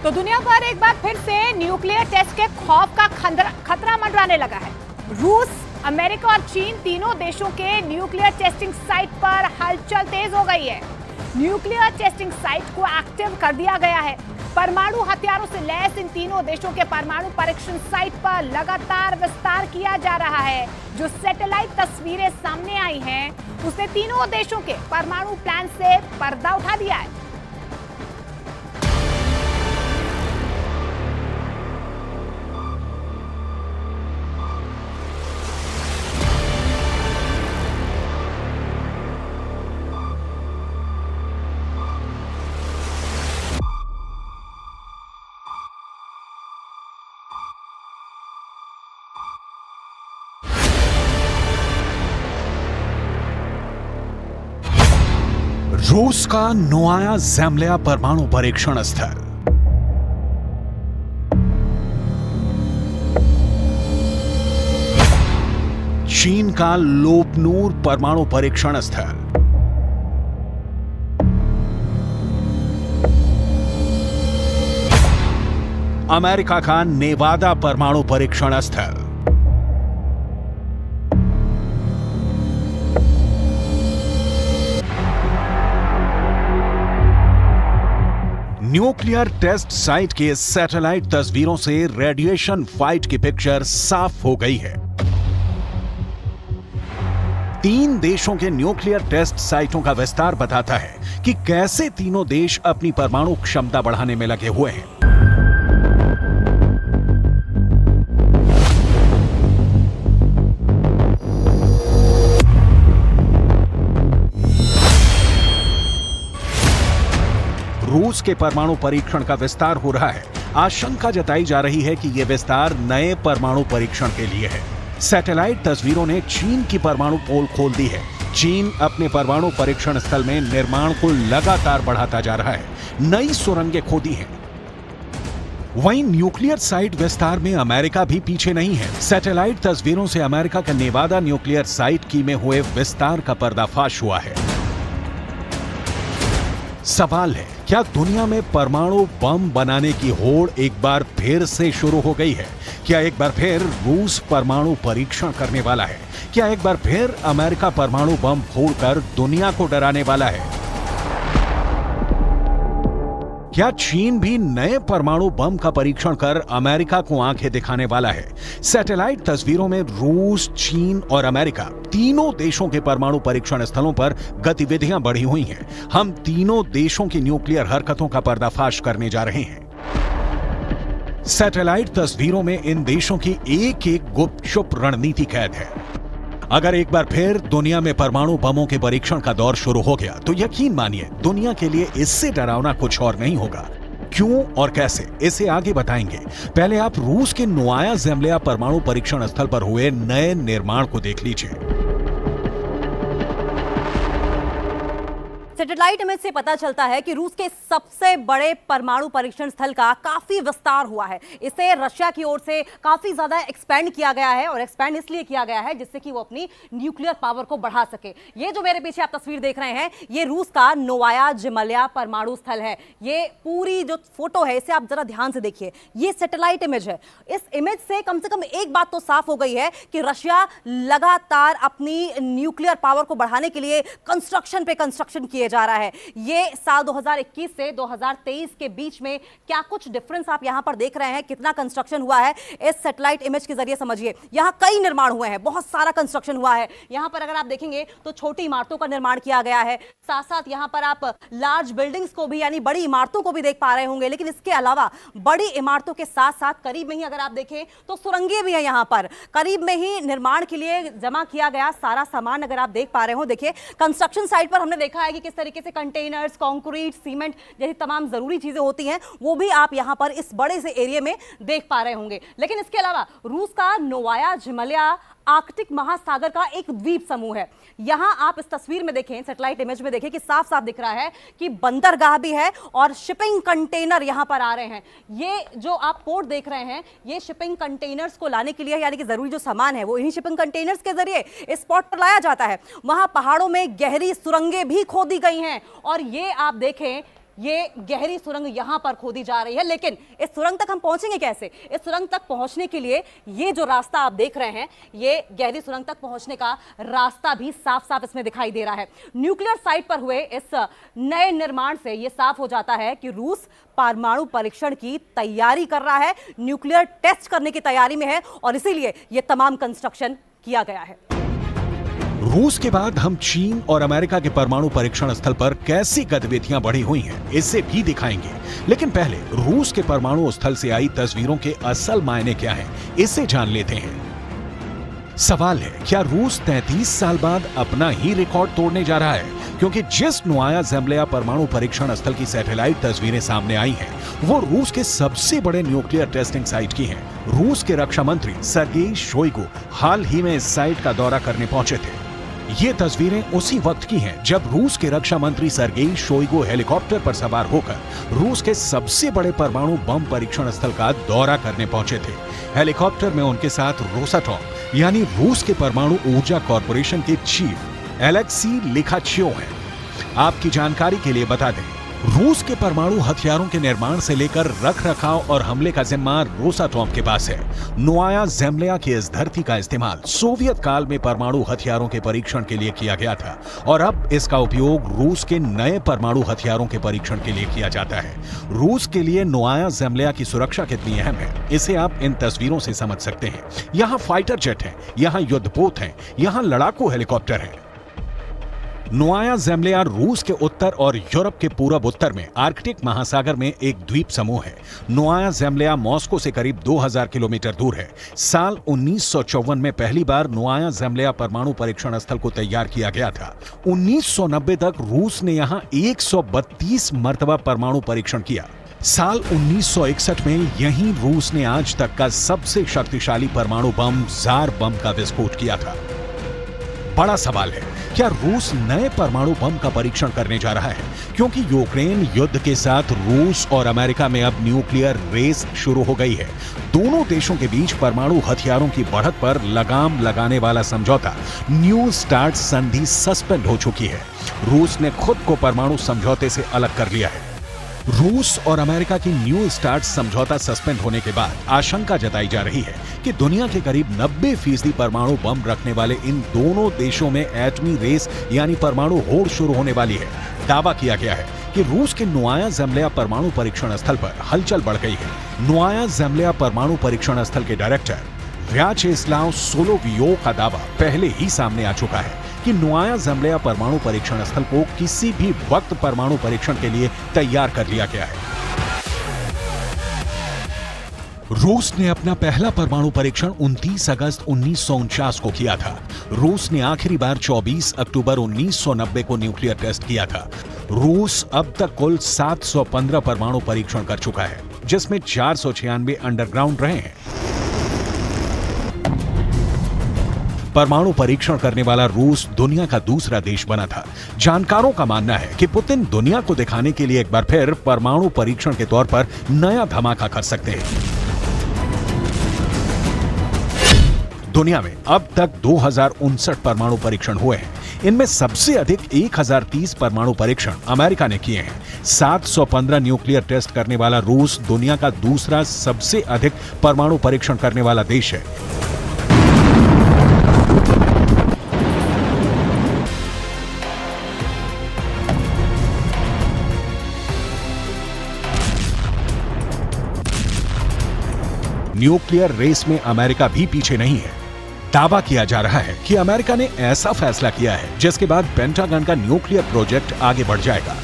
तो दुनिया भर एक बार फिर से न्यूक्लियर टेस्ट के खौफ का खतरा मंडराने लगा है। रूस, अमेरिका और चीन तीनों देशों के न्यूक्लियर टेस्टिंग साइट पर हलचल तेज हो गई है। न्यूक्लियर टेस्टिंग साइट को एक्टिव कर दिया गया है। परमाणु हथियारों से लैस इन तीनों देशों के परमाणु परीक्षण साइट पर लगातार विस्तार किया जा रहा है। जो सैटेलाइट तस्वीरें सामने आई हैं, उसने तीनों देशों के परमाणु प्लान से पर्दा उठा दिया है। रूस का नोवाया ज़ेम्ल्या परमाणु परीक्षण स्थल, चीन का लोपनूर परमाणु परीक्षण स्थल, अमेरिका का नेवादा परमाणु परीक्षण स्थल, न्यूक्लियर टेस्ट साइट के सैटेलाइट तस्वीरों से रेडिएशन फाइट की पिक्चर साफ हो गई है। तीन देशों के न्यूक्लियर टेस्ट साइटों का विस्तार बताता है कि कैसे तीनों देश अपनी परमाणु क्षमता बढ़ाने में लगे हुए हैं। रूस के परमाणु परीक्षण का विस्तार हो रहा है। आशंका जताई जा रही है कि यह विस्तार नए परमाणु परीक्षण के लिए है। सैटेलाइट तस्वीरों ने चीन की परमाणु पोल खोल दी है। चीन अपने परमाणु परीक्षण स्थल में निर्माण को लगातार बढ़ाता जा रहा है, नई सुरंगें खोदी हैं। वहीं न्यूक्लियर साइट विस्तार में अमेरिका भी पीछे नहीं है। सैटेलाइट तस्वीरों से अमेरिका के नेवादा न्यूक्लियर साइट की में हुए विस्तार का पर्दाफाश हुआ है। सवाल है, क्या दुनिया में परमाणु बम बनाने की होड़ एक बार फिर से शुरू हो गई है? क्या एक बार फिर रूस परमाणु परीक्षण करने वाला है? क्या एक बार फिर अमेरिका परमाणु बम फोड़कर दुनिया को डराने वाला है? क्या चीन भी नए परमाणु बम का परीक्षण कर अमेरिका को आंखें दिखाने वाला है? सैटेलाइट तस्वीरों में रूस, चीन और अमेरिका तीनों देशों के परमाणु परीक्षण स्थलों पर गतिविधियां बढ़ी हुई हैं। हम तीनों देशों की न्यूक्लियर हरकतों का पर्दाफाश करने जा रहे हैं। सैटेलाइट तस्वीरों में इन देशों की एक एक गुपचुप रणनीति कैद है। अगर एक बार फिर दुनिया में परमाणु बमों के परीक्षण का दौर शुरू हो गया तो यकीन मानिए, दुनिया के लिए इससे डरावना कुछ और नहीं होगा। क्यों और कैसे, इसे आगे बताएंगे। पहले आप रूस के नोवाया ज़ेम्ल्या परमाणु परीक्षण स्थल पर हुए नए निर्माण को देख लीजिए। सैटेलाइट इमेज से पता चलता है कि रूस के सबसे बड़े परमाणु परीक्षण स्थल का काफी विस्तार हुआ है। इसे रशिया की ओर से काफी ज्यादा एक्सपेंड किया गया है और एक्सपेंड इसलिए किया गया है जिससे कि वो अपनी न्यूक्लियर पावर को बढ़ा सके। ये जो मेरे पीछे आप तस्वीर देख रहे हैं, ये रूस का नोवाया ज़ेम्ल्या परमाणु स्थल है। ये पूरी जो फोटो है, इसे आप जरा ध्यान से देखिए। ये सैटेलाइट इमेज है। इस इमेज से कम एक बात तो साफ हो गई है कि रशिया लगातार अपनी न्यूक्लियर पावर को बढ़ाने के लिए कंस्ट्रक्शन पे कंस्ट्रक्शन किए जा रहा है। ये साल 2021 से 2023 के बीच में क्या कुछ डिफरेंस आप यहां पर देख रहे हैं, कितना कंस्ट्रक्शन हुआ है, इस सैटेलाइट इमेज के जरिए समझिए। यहां कई निर्माण हुए हैं, बहुत सारा कंस्ट्रक्शन हुआ है। यहां पर अगर आप देखेंगे तो छोटी इमारतों का निर्माण किया गया है, साथ साथ यहां पर आप लार्ज बिल्डिंग्स को भी, यानी बड़ी इमारतों को भी देख पा रहे होंगे। लेकिन इसके अलावा बड़ी इमारतों के साथ साथ करीब में ही अगर आप देखें तो सुरंगें भी हैं। यहां पर करीब में ही निर्माण के लिए जमा किया गया सारा सामान अगर आप देख पा रहे हो। देखिए, कंस्ट्रक्शन साइट पर हमने देखा है कि किस तरीके से कंटेनर्स, कंक्रीट, सीमेंट जैसी तमाम जरूरी चीजें होती हैं, वो भी आप यहां पर इस बड़े से एरिया में देख पा रहे होंगे। लेकिन इसके अलावा रूस का नोवाया ज़ेम्ल्या आर्कटिक महासागर का एक द्वीप समूह है। यहां आप इस तस्वीर में देखें, सैटेलाइट इमेज में देखें कि साफ साफ दिख रहा है कि बंदरगाह भी है और शिपिंग कंटेनर यहां पर आ रहे हैं। ये जो आप पोर्ट देख रहे हैं, ये शिपिंग कंटेनर्स को लाने के लिए, यानी कि जरूरी जो सामान है वो इन्हीं शिपिंग कंटेनर्स के जरिए इस स्पॉट पर लाया जाता है। वहां पहाड़ों में गहरी सुरंगें भी खोदी गई हैं और ये आप देखें ये गहरी सुरंग यहां पर खोदी जा रही है, लेकिन इस सुरंग तक हम पहुंचेंगे कैसे? इस सुरंग तक पहुंचने के लिए ये जो रास्ता आप देख रहे हैं, ये गहरी सुरंग तक पहुंचने का रास्ता भी साफ साफ इसमें दिखाई दे रहा है। न्यूक्लियर साइट पर हुए इस नए निर्माण से ये साफ हो जाता है कि रूस परमाणु परीक्षण की तैयारी कर रहा है, न्यूक्लियर टेस्ट करने की तैयारी में है, और इसीलिए ये तमाम कंस्ट्रक्शन किया गया है। रूस के बाद हम चीन और अमेरिका के परमाणु परीक्षण स्थल पर कैसी गतिविधियां बढ़ी हुई हैं, इससे भी दिखाएंगे। लेकिन पहले रूस के परमाणु स्थल से आई तस्वीरों के असल मायने क्या हैं, इसे जान लेते हैं। सवाल है, क्या रूस 33 साल बाद अपना ही रिकॉर्ड तोड़ने जा रहा है? क्योंकि जिस नोवाया ज़ेम्लिया परमाणु परीक्षण स्थल की सैटेलाइट तस्वीरें सामने आई हैं, वो रूस के सबसे बड़े न्यूक्लियर टेस्टिंग साइट की हैं। रूस के रक्षा मंत्री सर्गेई शोइगु हाल ही में इस साइट का दौरा करने पहुंचे थे। ये तस्वीरें उसी वक्त की हैं जब रूस के रक्षा मंत्री सर्गेई शोइगु हेलीकॉप्टर पर सवार होकर रूस के सबसे बड़े परमाणु बम परीक्षण स्थल का दौरा करने पहुंचे थे। हेलीकॉप्टर में उनके साथ रोसाटॉम यानी रूस के परमाणु ऊर्जा कॉर्पोरेशन के चीफ एलेक्सी लिखाचियोव हैं। आपकी जानकारी के लिए बता दें, रूस के परमाणु हथियारों के निर्माण से लेकर रखरखाव और हमले का जिम्मा रोसाटॉम के पास है। नोवाया ज़ेम्लिया की इस धरती का इस्तेमाल सोवियत काल में परमाणु हथियारों के परीक्षण के लिए किया गया था और अब इसका उपयोग रूस के नए परमाणु हथियारों के परीक्षण के लिए किया जाता है। रूस के लिए नोवाया ज़ेम्लिया की सुरक्षा कितनी अहम है, इसे आप इन तस्वीरों से समझ सकते हैं। यहाँ फाइटर जेट है, यहाँ युद्धपोत हैं, यहाँ लड़ाकू हेलीकॉप्टर है। नोवाया ज़ेम्लिया रूस के उत्तर और यूरोप के पूरब उत्तर में आर्कटिक महासागर में एक द्वीप समूह है। नोवाया ज़ेम्लिया मॉस्को से करीब 2000 किलोमीटर दूर है। साल 1954 में पहली बार नोवाया ज़ेम्लिया परमाणु परीक्षण स्थल को तैयार किया गया था। 1990 तक रूस ने यहां 132 मर्तबा परमाणु परीक्षण किया। साल 1961 में यहीं रूस ने आज तक का सबसे शक्तिशाली परमाणु बम ज़ार बम का विस्फोट किया था। बड़ा सवाल है, क्या रूस नए परमाणु बम का परीक्षण करने जा रहा है? क्योंकि यूक्रेन युद्ध के साथ रूस और अमेरिका में अब न्यूक्लियर रेस शुरू हो गई है। दोनों देशों के बीच परमाणु हथियारों की बढ़त पर लगाम लगाने वाला समझौता न्यू स्टार्ट संधि सस्पेंड हो चुकी है। रूस ने खुद को परमाणु समझौते से अलग कर लिया है। रूस और अमेरिका की न्यू स्टार्ट समझौता सस्पेंड होने के बाद आशंका जताई जा रही है कि दुनिया के करीब 90% परमाणु बम रखने वाले इन दोनों देशों में एटमी रेस यानी परमाणु होड़ शुरू होने वाली है। दावा किया गया है कि रूस के नोवाया ज़ेम्लिया परमाणु परीक्षण स्थल पर हलचल बढ़ गई है। नोवाया ज़ेम्लिया परमाणु परीक्षण स्थल के डायरेक्टर व्याचेस्लाव सोलोवियोव का दावा पहले ही सामने आ चुका है कि नोवाया ज़ेम्लिया परमाणु परीक्षण स्थल को किसी भी वक्त परमाणु परीक्षण के लिए तैयार कर लिया गया है। रूस ने अपना पहला परमाणु परीक्षण 29 अगस्त 1949 को किया था। रूस ने आखिरी बार 24 अक्टूबर 1990 को न्यूक्लियर टेस्ट किया था। रूस अब तक कुल 715 परमाणु परीक्षण कर चुका है, जिसमें 496 अंडरग्राउंड रहे हैं। परमाणु परीक्षण करने वाला रूस दुनिया का दूसरा देश बना था। जानकारों का मानना है कि पुतिन दुनिया को दिखाने के लिए एक बार फिर परमाणु परीक्षण के तौर पर नया धमाका कर सकते हैं। दुनिया में अब तक 2059 परमाणु परीक्षण हुए हैं। इनमें सबसे अधिक 1030 परमाणु परीक्षण अमेरिका ने किए हैं। 715 न्यूक्लियर टेस्ट करने वाला रूस दुनिया का दूसरा सबसे अधिक परमाणु परीक्षण करने वाला देश है। न्यूक्लियर रेस में अमेरिका भी पीछे नहीं है। दावा किया जा रहा है कि अमेरिका ने ऐसा फैसला किया है जिसके बाद पेंटागन का न्यूक्लियर प्रोजेक्ट आगे बढ़ जाएगा।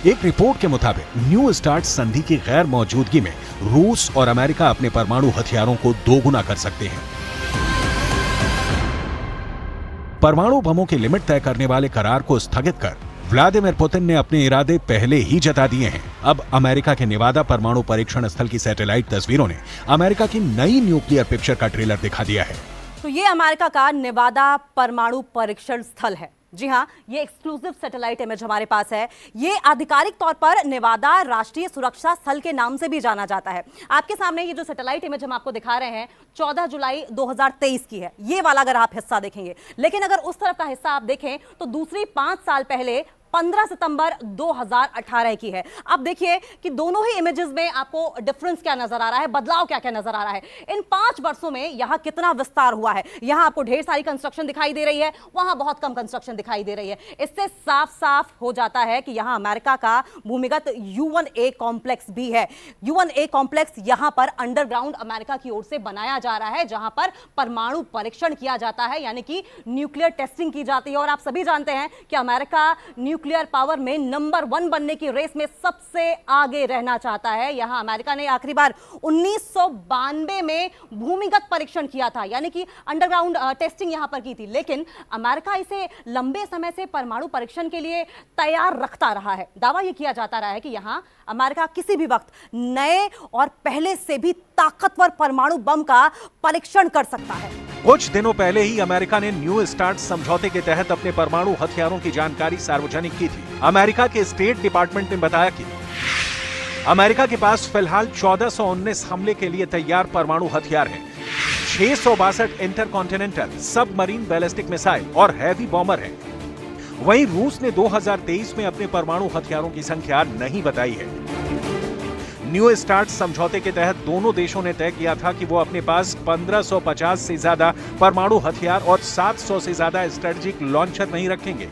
एक रिपोर्ट के मुताबिक न्यू स्टार्ट संधि की गैर मौजूदगी में रूस और अमेरिका अपने परमाणु हथियारों को दोगुना कर सकते हैं। परमाणु बमों की लिमिट तय करने वाले करार को स्थगित कर व्लादिमीर पुतिन ने अपने इरादे पहले ही जता दिए हैं। अब अमेरिका के नेवादा परमाणु परीक्षण स्थल की सैटेलाइट तस्वीरों ने अमेरिका की नई न्यूक्लियर पिक्चर का ट्रेलर दिखा दिया है। तो ये अमेरिका का नेवादा परमाणु परीक्षण स्थल है। जी हाँ, ये एक्सक्लूसिव सैटेलाइट इमेज हमारे पास है। ये आधिकारिक तौर पर नेवादा राष्ट्रीय सुरक्षा स्थल के नाम से भी जाना जाता है। आपके सामने ये जो सैटेलाइट इमेज हम आपको दिखा रहे हैं 14 जुलाई 2023 की है। ये वाला अगर आप हिस्सा देखेंगे, लेकिन अगर उस तरफ का हिस्सा आप देखें तो दूसरी 5 साल पहले 15 सितंबर 2018 की है। अब देखिए कि दोनों ही इमेजेस में आपको डिफरेंस क्या नजर आ रहा है, बदलाव क्या क्या नजर आ रहा है। इन 5 वर्षों में यहां कितना विस्तार हुआ है। यहां आपको ढेर सारी कंस्ट्रक्शन दिखाई दे रही है, वहां बहुत कम कंस्ट्रक्शन दिखाई दे रही है। इससे साफ साफ हो जाता है कि यहां अमेरिका का भूमिगत U1A कॉम्प्लेक्स भी है। U1A कॉम्प्लेक्स यहां पर अंडरग्राउंड अमेरिका की ओर से बनाया जा रहा है, जहां पर परमाणु परीक्षण किया जाता है, यानी कि न्यूक्लियर टेस्टिंग की जाती है। और आप सभी जानते हैं कि अमेरिका न्यूक्लियर पावर में नंबर 1 बनने की रेस में सबसे आगे रहना चाहता है। यहां अमेरिका ने आखिरी बार 1992 में भूमिगत परीक्षण किया था, यानी कि अंडरग्राउंड टेस्टिंग यहां पर की थी। लेकिन अमेरिका इसे लंबे समय से परमाणु परीक्षण के लिए तैयार रखता रहा है। दावा यह किया जाता रहा है कि यहां अमेरिका किसी भी वक्त नए और पहले से भी ताकतवर परमाणु बम का परीक्षण कर सकता है। कुछ दिनों पहले ही अमेरिका ने न्यू स्टार्ट समझौते के तहत अपने परमाणु हथियारों की जानकारी सार्वजनिक की थी। अमेरिका के स्टेट डिपार्टमेंट ने बताया कि अमेरिका के पास फिलहाल 1419 हमले के लिए तैयार परमाणु हथियार हैं, 662 इंटरकॉन्टिनेंटल सबमरीन बैलिस्टिक मिसाइल और हैवी बॉम्बर हैं। वहीं रूस ने 2023 में अपने परमाणु हथियारों की संख्या नहीं बताई है। न्यू स्टार्ट समझौते के तहत दोनों देशों ने तय किया था कि वो अपने पास 1550 से ज्यादा परमाणु हथियार और 700 से ज्यादा स्ट्रेटेजिक लॉन्चर नहीं रखेंगे।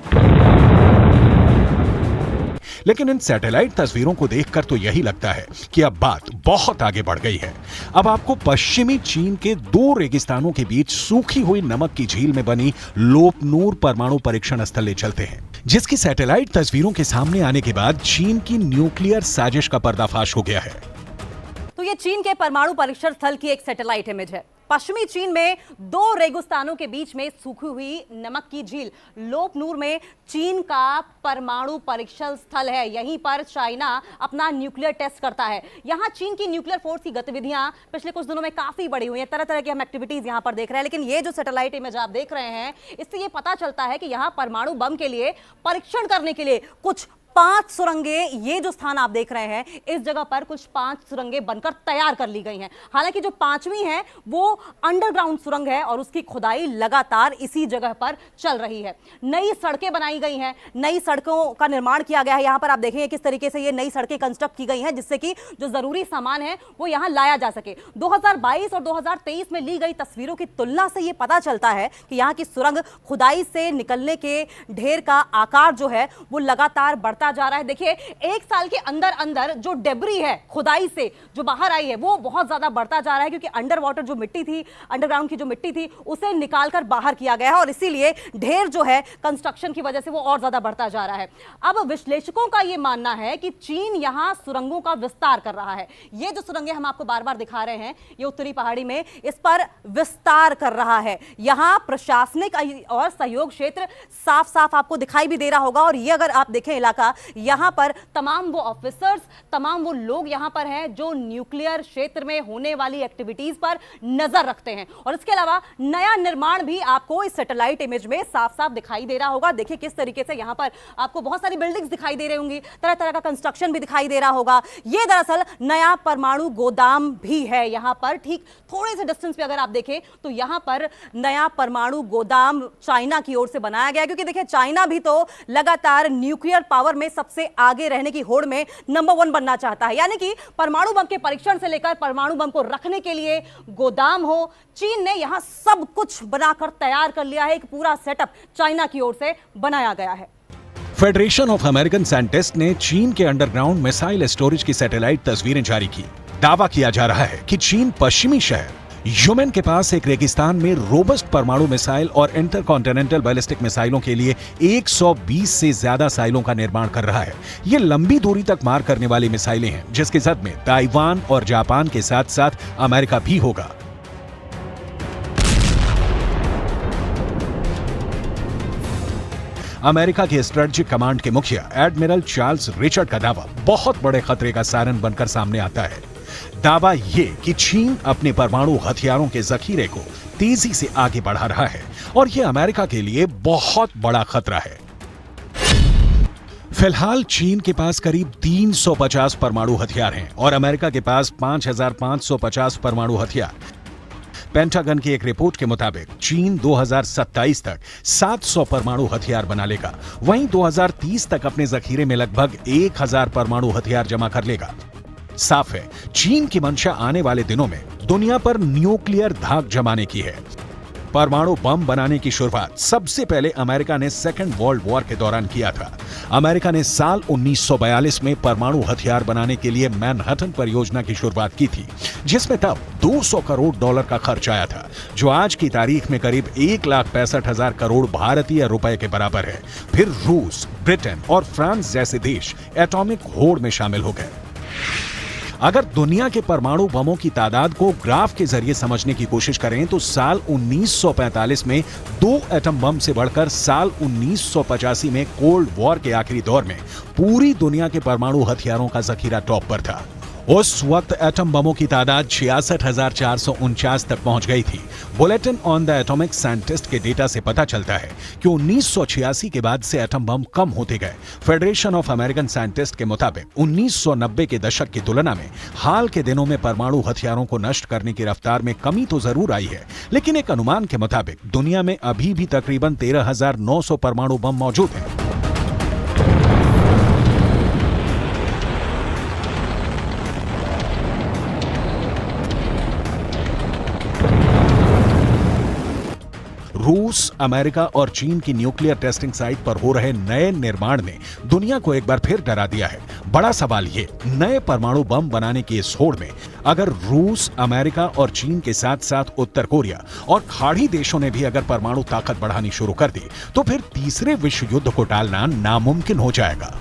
लेकिन इन सैटेलाइट तस्वीरों को देखकर तो यही लगता है कि अब बात बहुत आगे बढ़ गई है। अब आपको पश्चिमी चीन के 2 रेगिस्तानों के बीच सूखी हुई नमक की झील में बनी लोपनूर परमाणु परीक्षण स्थल ले चलते हैं, जिसकी सैटेलाइट तस्वीरों के सामने आने के बाद चीन की न्यूक्लियर साजिश का पर्दाफाश हो गया है। तो ये चीन के परमाणु परीक्षण स्थल की एक सैटेलाइट इमेज है। पश्चिमी चीन में 2 रेगिस्तानों के बीच में सूखी हुई नमक की झील लोपनूर में चीन का परमाणु परीक्षण स्थल है। यहीं पर चाइना अपना न्यूक्लियर टेस्ट करता है। यहां चीन की न्यूक्लियर फोर्स की गतिविधियां पिछले कुछ दिनों में काफी बढ़ी हुई हैं। तरह तरह की हम एक्टिविटीज यहां पर देख रहे हैं। लेकिन ये जो सैटेलाइट इमेज आप देख रहे हैं, इससे ये पता चलता है कि यहां परमाणु बम के लिए परीक्षण करने के लिए कुछ 5 सुरंगें, ये जो स्थान आप देख रहे हैं, इस जगह पर कुछ 5 सुरंगें बनकर तैयार कर ली गई हैं। हालांकि जो 5वीं है वो अंडरग्राउंड सुरंग है और उसकी खुदाई लगातार इसी जगह पर चल रही है। नई सड़कें बनाई गई हैं, नई सड़कों का निर्माण किया गया है। यहां पर आप देखेंगे किस तरीके से ये नई सड़कें कंस्ट्रक्ट की गई हैं, जिससे कि जो जरूरी सामान है वो यहां लाया जा सके। 2022 और 2023 में ली गई तस्वीरों की तुलना से ये पता चलता है कि यहां की सुरंग खुदाई से निकलने के ढेर का आकार जो है वो लगातार बढ़ता जा रहा है। देखिए, 1 साल के अंदर अंदर जो डेब्री है खुदाई से जो बाहर आई है वो बहुत ज्यादा बढ़ता जा रहा है, क्योंकि अंडर वाटर जो मिट्टी थी, अंडरग्राउंड की जो मिट्टी थी, उसे निकालकर बाहर किया गया है और इसीलिए ढेर जो है कंस्ट्रक्शन की वजह से वो और ज्यादा बढ़ता जा रहा है। अब विश्लेषकों का यह मानना है कि चीन यहां सुरंगों का विस्तार कर रहा है। ये जो सुरंगें हम आपको बार बार दिखा रहे हैं, ये उत्तरी पहाड़ी में इस पर विस्तार कर रहा है। यहां प्रशासनिक और सहयोग क्षेत्र साफ साफ आपको दिखाई भी दे रहा होगा। और ये अगर आप देखें इलाका, यहां पर तमाम वो ऑफिसर्स, तमाम वो लोग यहां पर हैं जो न्यूक्लियर क्षेत्र में होने वाली एक्टिविटीज पर नजर रखते हैं। और इसके अलावा नया निर्माण भी आपको इस सैटेलाइट इमेज में साफ साफ दिखाई दे रहा होगा। देखिए किस तरीके से यहां पर आपको बहुत सारी बिल्डिंग्स दिखाई दे रही होंगी, तरह तरह का कंस्ट्रक्शन भी दिखाई दे रहा होगा। यह दरअसल नया परमाणु गोदाम भी है। यहां पर ठीक थोड़े से डिस्टेंस पे अगर आप देखें तो यहां पर नया परमाणु गोदाम चाइना की ओर से बनाया गया, क्योंकि देखिए चाइना भी तो लगातार न्यूक्लियर पावर में सबसे आगे रहने की होड़ में नंबर 1 बनना चाहता है। यानी कि परमाणु बम के परीक्षण से लेकर परमाणु बम को रखने के लिए गोदाम हो, चीन ने यहां सब कुछ बनाकर तैयार कर लिया है। एक पूरा सेटअप चाइना की ओर से बनाया गया है। फेडरेशन ऑफ अमेरिकन साइंटिस्ट ने चीन के अंडरग्राउंड मिसाइल स्टोरेज की सैटेलाइट तस्वीरें जारी की। दावा किया जा रहा है कि चीन पश्चिमी शहर यमन के पास एक रेगिस्तान में रोबस्ट परमाणु मिसाइल और इंटरकॉन्टिनेंटल बैलिस्टिक मिसाइलों के लिए 120 से ज्यादा साइलों का निर्माण कर रहा है। ये लंबी दूरी तक मार करने वाली मिसाइलें हैं, जिसके जद में ताइवान और जापान के साथ साथ अमेरिका भी होगा। अमेरिका के स्ट्रेटेजिक कमांड के मुखिया एडमिरल चार्ल्स रिचर्ड का दावा बहुत बड़े खतरे का सारन बनकर सामने आता है। दावा ये कि चीन अपने परमाणु हथियारों के जखीरे को तेजी से आगे बढ़ा रहा है और यह अमेरिका के लिए बहुत बड़ा खतरा है। फिलहाल चीन के पास करीब 350 परमाणु हथियार हैं और अमेरिका के पास 5550 परमाणु हथियार। पेंटागन की एक रिपोर्ट के मुताबिक चीन 2027 तक 700 परमाणु हथियार बना लेगा, वहीं 2030 तक अपने जखीरे में लगभग 1000 परमाणु हथियार जमा कर लेगा। साफ है, चीन की मंशा आने वाले दिनों में दुनिया पर न्यूक्लियर धाक जमाने की है। परमाणु बम बनाने की शुरुआत सबसे पहले अमेरिका ने सेकेंड वर्ल्ड वॉर के दौरान किया था। अमेरिका ने साल 1942 में परमाणु हथियार बनाने के लिए मैनहट्टन परियोजना की शुरुआत की थी, जिसमें तब $200 करोड़ का खर्च आया था, जो आज की तारीख में करीब 1,65,000 करोड़ भारतीय रुपए के बराबर है। फिर रूस, ब्रिटेन और फ्रांस जैसे देश एटॉमिक होड़ में शामिल हो गए। अगर दुनिया के परमाणु बमों की तादाद को ग्राफ के जरिए समझने की कोशिश करें तो साल 1945 में 2 एटम बम से बढ़कर साल 1985 में कोल्ड वॉर के आखिरी दौर में पूरी दुनिया के परमाणु हथियारों का जखीरा टॉप पर था। उस वक्त एटम बमों की तादाद 66,449 तक पहुंच गई थी। Bulletin on the atomic scientist के डेटा से पता चलता है कि 1986 के बाद से एटम बम कम होते गए। फेडरेशन ऑफ अमेरिकन साइंटिस्ट के मुताबिक 1990 के दशक की तुलना में हाल के दिनों में परमाणु हथियारों को नष्ट करने की रफ्तार में कमी तो जरूर आई है, लेकिन एक अनुमान के मुताबिक दुनिया में अभी भी तकरीबन 13,900 परमाणु बम मौजूद हैं। रूस, अमेरिका और चीन की न्यूक्लियर टेस्टिंग साइट पर हो रहे नए निर्माण ने दुनिया को एक बार फिर डरा दिया है। बड़ा सवाल ये, नए परमाणु बम बनाने की इस होड़ में अगर रूस, अमेरिका और चीन के साथ साथ उत्तर कोरिया और खाड़ी देशों ने भी अगर परमाणु ताकत बढ़ानी शुरू कर दी तो फिर तीसरे विश्व युद्ध को टालना नामुमकिन हो जाएगा।